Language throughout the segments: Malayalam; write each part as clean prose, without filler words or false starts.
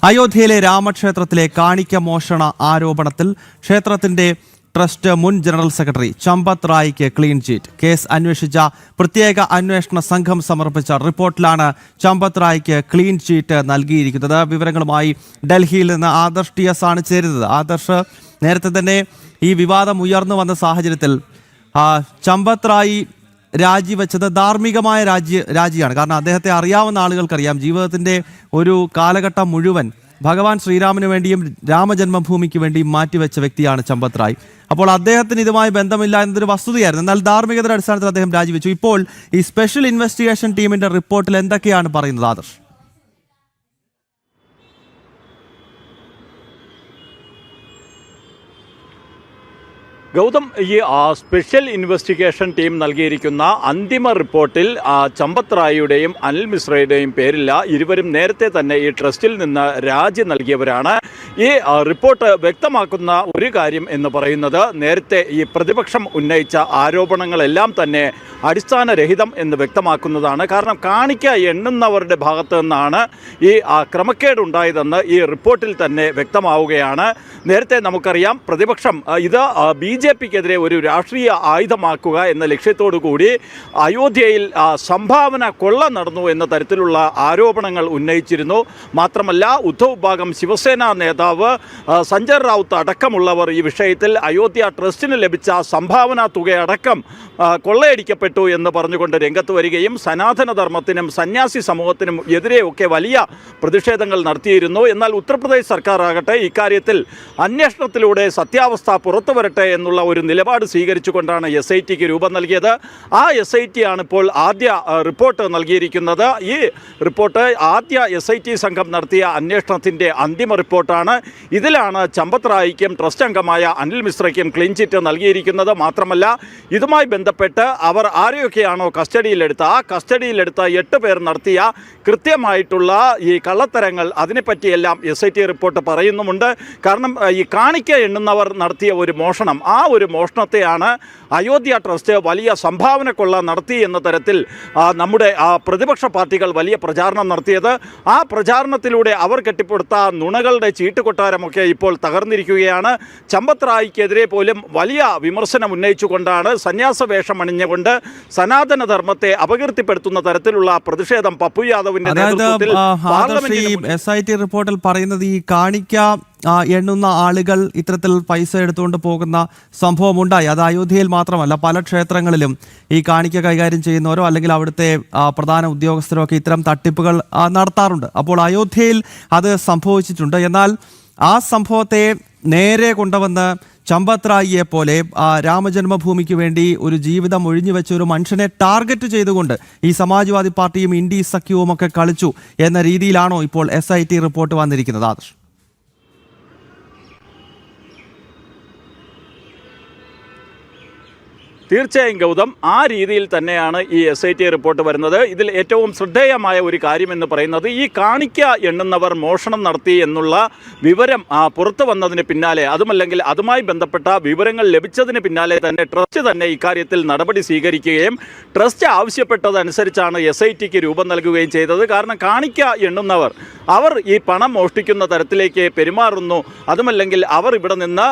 അയോധ്യയിലെ രാമക്ഷേത്രത്തിലെ കാണിക്ക മോഷണ ആരോപണത്തിൽ ക്ഷേത്രത്തിന്റെ ട്രസ്റ്റ് മുൻ ജനറൽ സെക്രട്ടറി ചമ്പത് റായിക്ക് ക്ലീൻ ചീറ്റ്. കേസ് അന്വേഷിച്ച പ്രത്യേക അന്വേഷണ സംഘം സമർപ്പിച്ച റിപ്പോർട്ടിലാണ് ചമ്പത് റായിക്ക് ക്ലീൻ ചീറ്റ് നൽകിയിരിക്കുന്നത്. വിവരങ്ങളുമായി ഡൽഹിയിൽ നിന്ന് ആദർശ് TS ആണ് ചേരുന്നത്. ആദർശ്, നേരത്തെ തന്നെ ഈ വിവാദം ഉയർന്നു വന്ന സാഹചര്യത്തിൽ ചമ്പത് റായി രാജിവെച്ചത് ധാർമ്മികമായ രാജിയാണ്. കാരണം അദ്ദേഹത്തെ അറിയാവുന്ന ആളുകൾക്കറിയാം, ജീവിതത്തിൻ്റെ ഒരു കാലഘട്ടം മുഴുവൻ ഭഗവാൻ ശ്രീരാമന് വേണ്ടിയും രാമജന്മഭൂമിക്ക് വേണ്ടിയും മാറ്റിവെച്ച വ്യക്തിയാണ് ചമ്പത് റായ്. അപ്പോൾ അദ്ദേഹത്തിന് ഇതുമായി ബന്ധമില്ല എന്നതൊരു വസ്തുതയായിരുന്നു. എന്നാൽ ധാർമ്മികതയുടെ അടിസ്ഥാനത്തിൽ അദ്ദേഹം രാജിവെച്ചു. ഇപ്പോൾ ഈ സ്പെഷ്യൽ ഇൻവെസ്റ്റിഗേഷൻ ടീമിന്റെ റിപ്പോർട്ടിൽ എന്തൊക്കെയാണ് പറയുന്നത് ആദർശ്? ഗൗതം, ഈ സ്പെഷ്യൽ ഇൻവെസ്റ്റിഗേഷൻ ടീം നൽകിയിരിക്കുന്ന അന്തിമ റിപ്പോർട്ടിൽ ചമ്പത് റായിയുടെയും അനിൽ മിശ്രയുടെയും പേരില്ല. ഇരുവരും നേരത്തെ തന്നെ ഈ ട്രസ്റ്റിൽ നിന്ന് രാജി നൽകിയവരാണ്. ഈ റിപ്പോർട്ട് വ്യക്തമാക്കുന്ന ഒരു കാര്യം എന്ന് പറയുന്നത്, നേരത്തെ ഈ പ്രതിപക്ഷം ഉന്നയിച്ച ആരോപണങ്ങളെല്ലാം തന്നെ അടിസ്ഥാനരഹിതം എന്ന് വ്യക്തമാക്കുന്നതാണ്. കാരണം കാണിക്ക എണ്ണുന്നവരുടെ ഭാഗത്തു നിന്നാണ് ഈ ക്രമക്കേടുണ്ടായതെന്ന് ഈ റിപ്പോർട്ടിൽ തന്നെ വ്യക്തമാവുകയാണ്. നേരത്തെ നമുക്കറിയാം, പ്രതിപക്ഷം ഇത് BJPക്കെതിരെ ഒരു രാഷ്ട്രീയ ആയുധമാക്കുക എന്ന ലക്ഷ്യത്തോടു കൂടി അയോധ്യയിൽ സംഭാവന കൊള്ള നടന്നു എന്ന തരത്തിലുള്ള ആരോപണങ്ങൾ ഉന്നയിച്ചിരുന്നു. മാത്രമല്ല, ഉദ്ധവ് വിഭാഗം ശിവസേന നേതാവ് സഞ്ജയ് റൗത്ത് അടക്കമുള്ളവർ ഈ വിഷയത്തിൽ അയോധ്യ ട്രസ്റ്റിന് ലഭിച്ച സംഭാവന തുകയടക്കം കൊള്ളയടിക്കപ്പെട്ടു എന്ന് പറഞ്ഞുകൊണ്ട് രംഗത്ത് വരികയും സനാതനധർമ്മത്തിനും സന്യാസി സമൂഹത്തിനും എതിരെയൊക്കെ വലിയ പ്രതിഷേധങ്ങൾ നടത്തിയിരുന്നു. എന്നാൽ ഉത്തർപ്രദേശ് സർക്കാർ ആകട്ടെ ഇക്കാര്യത്തിൽ അന്വേഷണത്തിലൂടെ സത്യാവസ്ഥ പുറത്തു വരട്ടെ എന്നുള്ള ഒരു നിലപാട് സ്വീകരിച്ചുകൊണ്ടാണ് SITക്ക് രൂപം നൽകിയത്. ആ SIT ആണ് ഇപ്പോൾ ആദ്യ റിപ്പോർട്ട് നൽകിയിരിക്കുന്നത്. ഈ റിപ്പോർട്ട് ആദ്യ SIT സംഘം നടത്തിയ അന്വേഷണത്തിൻ്റെ അന്തിമ റിപ്പോർട്ടാണ്. ഇതിലാണ് ചമ്പത് റായിക്കും ട്രസ്റ്റ് അംഗമായ അനിൽ മിശ്രയ്ക്കും ക്ലീൻ ചിറ്റ് നൽകിയിരിക്കുന്നത്. മാത്രമല്ല, ഇതുമായി ബന്ധപ്പെട്ട് അവർ ആരെയൊക്കെയാണോ കസ്റ്റഡിയിലെടുത്ത ആ കസ്റ്റഡിയിലെടുത്ത 8 പേർ നടത്തിയ കൃത്യമായിട്ടുള്ള ഈ കള്ളത്തരങ്ങൾ, അതിനെപ്പറ്റിയെല്ലാം SIT റിപ്പോർട്ട് പറയുന്നുമുണ്ട്. കാരണം ഈ കാണിക്ക എണ്ണുന്നവർ നടത്തിയ ഒരു മോഷണം, ആ ഒരു മോഷണത്തെയാണ് അയോധ്യ ട്രസ്റ്റ് വലിയ സംഭാവന കൊള്ള നടത്തി എന്ന തരത്തിൽ നമ്മുടെ പ്രതിപക്ഷ പാർട്ടികൾ വലിയ പ്രചാരണം നടത്തിയത്. ആ പ്രചാരണത്തിലൂടെ അവർ കെട്ടിപ്പടുത്ത നുണകളുടെ ചീട്ടുകൊട്ടാരമൊക്കെ ഇപ്പോൾ തകർന്നിരിക്കുകയാണ്. ചമ്പത് റായിക്കെതിരെ പോലും വലിയ വിമർശനം ഉന്നയിച്ചുകൊണ്ടാണ് സന്യാസ വേഷം അണിഞ്ഞുകൊണ്ട് സനാതനധർമ്മത്തെ അപകീർത്തിപ്പെടുത്തുന്ന തരത്തിലുള്ള പ്രതിഷേധം പപ്പു യാദവിന്റെ നേതൃത്വത്തിൽ SIT റിപ്പോർട്ടിൽ പറയുന്നത്, ഈ കാണിക്ക എണ്ണുന്ന ആളുകൾ ഇത്തരത്തിൽ പൈസ എടുത്തുകൊണ്ട് പോകുന്ന സംഭവം ഉണ്ടായി. അത് അയോധ്യയിൽ മാത്രമല്ല, പല ക്ഷേത്രങ്ങളിലും ഈ കാണിക്ക കൈകാര്യം ചെയ്യുന്നവരോ അല്ലെങ്കിൽ അവിടുത്തെ പ്രധാന ഉദ്യോഗസ്ഥരോ ഒക്കെ ഇത്തരം തട്ടിപ്പുകൾ നടത്താറുണ്ട്. അപ്പോൾ അയോധ്യയിൽ അത് സംഭവിച്ചിട്ടുണ്ട്. എന്നാൽ ആ സംഭവത്തെ നേരെ കൊണ്ടുവന്ന് ചമ്പത് റായിയെ പോലെ രാമജന്മഭൂമിക്ക് വേണ്ടി ഒരു ജീവിതം ഒഴിഞ്ഞുവെച്ച ഒരു മനുഷ്യനെ ടാർഗറ്റ് ചെയ്തുകൊണ്ട് ഈ സമാജ്വാദി പാർട്ടിയും ഇന്ത്യ സഖ്യവും ഒക്കെ കളിച്ചു എന്ന രീതിയിലാണോ ഇപ്പോൾ SIT റിപ്പോർട്ട് വന്നിരിക്കുന്നത് ആദർശ്? തീർച്ചയായും ഗൗതം, ആ രീതിയിൽ തന്നെയാണ് ഈ SIT റിപ്പോർട്ട് വരുന്നത്. ഇതിൽ ഏറ്റവും ശ്രദ്ധേയമായ ഒരു കാര്യമെന്ന് പറയുന്നത്, ഈ കാണിക്ക എണ്ണുന്നവർ മോഷണം നടത്തി എന്നുള്ള വിവരം പുറത്തു വന്നതിന് പിന്നാലെ, അതുമല്ലെങ്കിൽ അതുമായി ബന്ധപ്പെട്ട വിവരങ്ങൾ ലഭിച്ചതിന് പിന്നാലെ തന്നെ ട്രസ്റ്റ് തന്നെ ഇക്കാര്യത്തിൽ നടപടി സ്വീകരിക്കുകയും ട്രസ്റ്റ് ആവശ്യപ്പെട്ടതനുസരിച്ചാണ് SITക്ക് രൂപം നൽകുകയും ചെയ്തത്. കാരണം കാണിക്ക എണ്ണുന്നവർ അവർ ഈ പണം മോഷ്ടിക്കുന്ന തരത്തിലേക്ക് പെരുമാറുന്നു, അതുമല്ലെങ്കിൽ അവർ ഇവിടെ നിന്ന്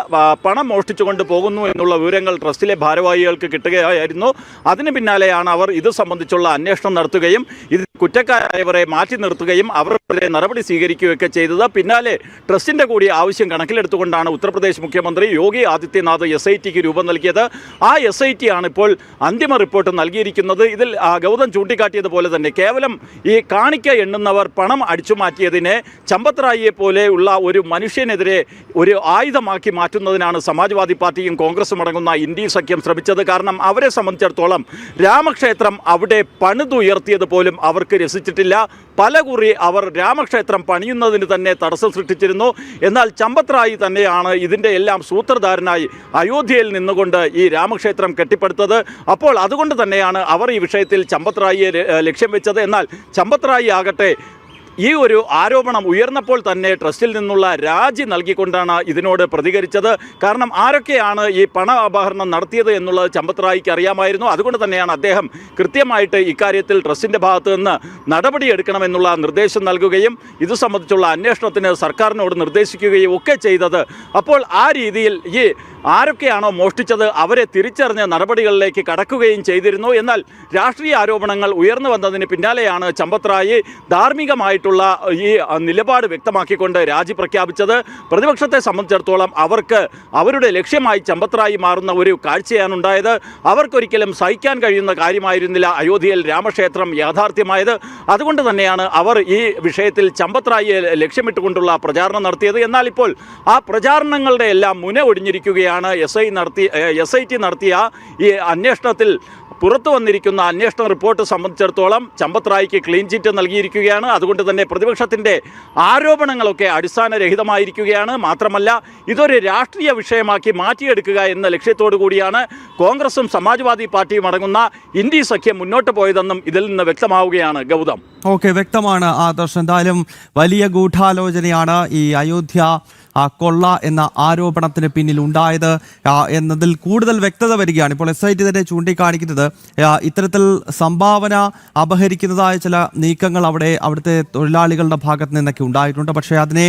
പണം മോഷ്ടിച്ചുകൊണ്ട് പോകുന്നു എന്നുള്ള വിവരങ്ങൾ ട്രസ്റ്റിലെ ഭാരവാഹികൾക്ക് കിട്ടുകയായിരുന്നു. അതിന് പിന്നാലെയാണ് അവർ ഇത് സംബന്ധിച്ചുള്ള അന്വേഷണം നടത്തുകയും ഇത് കുറ്റക്കാരായവരെ മാറ്റി നിർത്തുകയും അവരുടെ നടപടി സ്വീകരിക്കുകയൊക്കെ ചെയ്തത്. പിന്നാലെ ട്രസ്റ്റിൻ്റെ കൂടി ആവശ്യം കണക്കിലെടുത്തുകൊണ്ടാണ് ഉത്തർപ്രദേശ് മുഖ്യമന്ത്രി യോഗി ആദിത്യനാഥ് SITക്ക് രൂപം നൽകിയത്. ആ SIT ആണ് ഇപ്പോൾ അന്തിമ റിപ്പോർട്ട് നൽകിയിരിക്കുന്നത്. ഇതിൽ ഗൗതം ചൂണ്ടിക്കാട്ടിയതുപോലെ തന്നെ കേവലം ഈ കാണിക്ക എണ്ണുന്നവർ പണം അടിച്ചു മാറ്റിയതിനെ ചമ്പത് റായിയെ പോലെയുള്ള ഒരു മനുഷ്യനെതിരെ ഒരു ആയുധമാക്കി മാറ്റുന്നതിനാണ് സമാജ്വാദി പാർട്ടിയും കോൺഗ്രസും അടങ്ങുന്ന ഇന്ത്യ സഖ്യം ശ്രമിച്ചത്. കാരണം അവരെ സംബന്ധിച്ചിടത്തോളം രാമക്ഷേത്രം അവിടെ പണിതുയർത്തിയത് പോലും അവർക്ക് രസിച്ചിട്ടില്ല. പലകുറി അവർ രാമക്ഷേത്രം പണിയുന്നതിന് തന്നെ തടസ്സം സൃഷ്ടിച്ചിരുന്നു. എന്നാൽ ചമ്പത് റായി തന്നെയാണ് ഇതിൻ്റെ എല്ലാം സൂത്രധാരനായി അയോധ്യയിൽ നിന്നുകൊണ്ട് ഈ രാമക്ഷേത്രം കെട്ടിപ്പടുത്തത്. അപ്പോൾ അതുകൊണ്ട് തന്നെയാണ് അവർ ഈ വിഷയത്തിൽ ചമ്പത് റായിയെ ലക്ഷ്യം വെച്ചത്. എന്നാൽ ചമ്പത് റായി ആകട്ടെ ഈ ഒരു ആരോപണം ഉയർന്നപ്പോൾ തന്നെ ട്രസ്റ്റിൽ നിന്നുള്ള രാജി നൽകിക്കൊണ്ടാണ് ഇതിനോട് പ്രതികരിച്ചത്. കാരണം ആരൊക്കെയാണ് ഈ പണ അപഹരണം നടത്തിയത് എന്നുള്ളത് ചമ്പത് റായിക്ക് അറിയാമായിരുന്നു. അതുകൊണ്ട് തന്നെയാണ് അദ്ദേഹം കൃത്യമായിട്ട് ഇക്കാര്യത്തിൽ ട്രസ്റ്റിൻ്റെ ഭാഗത്ത് നിന്ന് നടപടിയെടുക്കണമെന്നുള്ള നിർദ്ദേശം നൽകുകയും ഇത് സംബന്ധിച്ചുള്ള അന്വേഷണത്തിന് സർക്കാരിനോട് നിർദ്ദേശിക്കുകയും ഒക്കെ ചെയ്തത്. അപ്പോൾ ആ രീതിയിൽ ഈ ആരൊക്കെയാണോ മോഷ്ടിച്ചത് അവരെ തിരിച്ചറിഞ്ഞ് നടപടികളിലേക്ക് കടക്കുകയും ചെയ്തിരുന്നു. എന്നാൽ രാഷ്ട്രീയ ആരോപണങ്ങൾ ഉയർന്നു വന്നതിന് പിന്നാലെയാണ് ചമ്പത് റായി ധാർമ്മികമായിട്ടുള്ള ഈ നിലപാട് വ്യക്തമാക്കിക്കൊണ്ട് രാജി പ്രഖ്യാപിച്ചത്. പ്രതിപക്ഷത്തെ സംബന്ധിച്ചിടത്തോളം അവർക്ക് അവരുടെ ലക്ഷ്യമായി ചമ്പത് റായി മാറുന്ന ഒരു കാഴ്ചയാണ് ഉണ്ടായത്. അവർക്കൊരിക്കലും സഹിക്കാൻ കഴിയുന്ന കാര്യമായിരുന്നില്ല അയോധ്യയിൽ രാമക്ഷേത്രം യാഥാർത്ഥ്യമായത്. അതുകൊണ്ട് തന്നെയാണ് അവർ ഈ വിഷയത്തിൽ ചമ്പത് റായിയെ ലക്ഷ്യമിട്ടുകൊണ്ടുള്ള പ്രചാരണം നടത്തിയത്. എന്നാൽ ഇപ്പോൾ ആ പ്രചാരണങ്ങളുടെ എല്ലാം മുന ഒടിഞ്ഞിരിക്കുകയാണ്. SIT നടത്തിയ ഈ അന്വേഷണത്തിൽ പുറത്തു വന്നിരിക്കുന്ന അന്വേഷണ റിപ്പോർട്ട് സംബന്ധിച്ചിടത്തോളം ചമ്പത് റായിക്ക് ക്ലീൻ ചിറ്റ് നൽകിയിരിക്കുകയാണ്. അതുകൊണ്ട് തന്നെ പ്രതിപക്ഷത്തിൻ്റെ ആരോപണങ്ങളൊക്കെ അടിസ്ഥാനരഹിതമായിരിക്കുകയാണ്. മാത്രമല്ല ഇതൊരു രാഷ്ട്രീയ വിഷയമാക്കി മാറ്റിയെടുക്കുക എന്ന ലക്ഷ്യത്തോടു കൂടിയാണ് കോൺഗ്രസും സമാജ്വാദി പാർട്ടിയും അടങ്ങുന്ന ഇന്ത്യ സഖ്യം മുന്നോട്ട് പോയതെന്നും ഇതിൽ നിന്ന് വ്യക്തമാവുകയാണ്. ഗൗതം, ഓക്കെ, വ്യക്തമാണ് ആദർശ്. എന്തായാലും വലിയ ഗൂഢാലോചനയാണ് ഈ അയോധ്യ കൊള്ള എന്ന ആരോപണത്തിന് പിന്നിൽ ഉണ്ടായത് എന്നതിൽ കൂടുതൽ വ്യക്തത വരികയാണ്. ഇപ്പോൾ SIT തന്നെ ചൂണ്ടിക്കാണിക്കുന്നത് ഇത്തരത്തിൽ സംഭാവന അപഹരിക്കുന്നതായ ചില നീക്കങ്ങൾ അവിടുത്തെ തൊഴിലാളികളുടെ ഭാഗത്ത് നിന്നൊക്കെ ഉണ്ടായിട്ടുണ്ട്. പക്ഷേ അതിനെ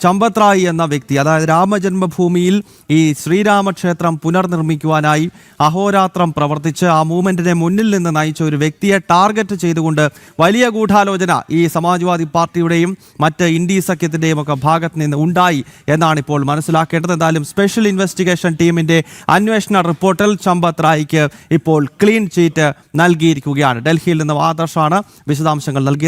ചമ്പത് റായി എന്ന വ്യക്തി, അതായത് രാമജന്മഭൂമിയിൽ ഈ ശ്രീരാമക്ഷേത്രം പുനർനിർമ്മിക്കുവാനായി അഹോരാത്രം പ്രവർത്തിച്ച് ആ മൂവ്മെന്റിനെ മുന്നിൽ നിന്ന് നയിച്ച ഒരു വ്യക്തിയെ ടാർഗറ്റ് ചെയ്തുകൊണ്ട് വലിയ ഗൂഢാലോചന ഈ സമാജ്വാദി പാർട്ടിയുടെയും മറ്റ് ഇന്ത്യ സഖ്യത്തിൻ്റെയും ഒക്കെ ഭാഗത്ത് നിന്ന് ഉണ്ടായി എന്നാണ് ഇപ്പോൾ മനസ്സിലാക്കേണ്ടത്. എന്തായാലും സ്പെഷ്യൽ ഇൻവെസ്റ്റിഗേഷൻ ടീമിന്റെ അന്വേഷണ റിപ്പോർട്ടിൽ ചമ്പത് റായിക്ക് ഇപ്പോൾ ക്ലീൻ ചീറ്റ് നൽകിയിരിക്കുകയാണ്. ഡൽഹിയിൽ നിന്ന് ആദർശാണ് വിശദാംശങ്ങൾ നൽകിയത്.